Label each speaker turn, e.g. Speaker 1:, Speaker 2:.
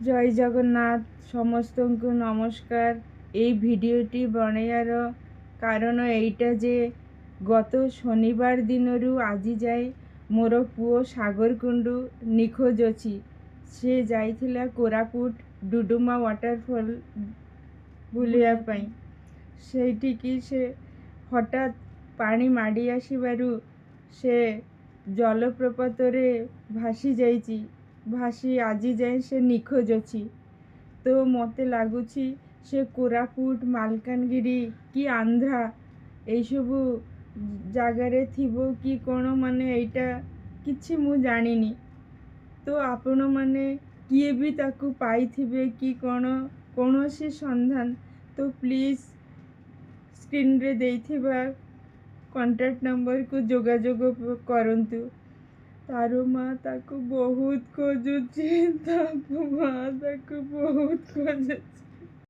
Speaker 1: জয় ଜଗନ୍ନାଥ ସମସ୍ତଙ୍କୁ ନମସ୍କାର। এই ଭିଡ଼ିଓଟି ବନେଇବାର କାରଣ ଏଇଟା ଯେ ଗତ ଶନିବାର ଦିନରୁ ଆଜି ଯାଏ ମୋର ପୁଅ ସାଗର କୁଣ୍ଡୁ ନିଖୋଜ ଅଛି। ସେ ଯାଇଥିଲା କୋରାପୁଟ ଡୁଡୁମା ୱାଟରଫଲ୍ ବୁଲିବା ପାଇଁ। ସେଇଠିକି ସେ ହଠାତ୍ ପାଣି ମାଡ଼ି ଆସିବାରୁ ସେ ଜଳପ୍ରପାତରେ ଭାସି ଯାଇଛି। ଭାସି ଆଜି ଯାଏ ସେ ନିଖୋଜ ଅଛି। ତ ମୋତେ ଲାଗୁଛି ସେ କୋରାପୁଟ ମାଲକାନଗିରି କି ଆନ୍ଧ୍ରା ଏଇସବୁ ଜାଗାରେ ଥିବ କି କ'ଣ, ମାନେ ଏଇଟା କିଛି ମୁଁ ଜାଣିନି। ତ ଆପଣମାନେ କିଏ ବି ତାକୁ ପାଇଥିବେ କି କ'ଣ, କୌଣସି ସନ୍ଧାନ, ତ ପ୍ଲିଜ୍ ସ୍କ୍ରିନ୍ରେ ଦେଇଥିବା କଣ୍ଟାକ୍ଟ ନମ୍ବରକୁ ଯୋଗାଯୋଗ କରନ୍ତୁ। ତାର ମା ତାକୁ ବହୁତ ଖୋଜୁଛି, ତା ମା ତାକୁ ବହୁତ ଖୋଜୁଛି।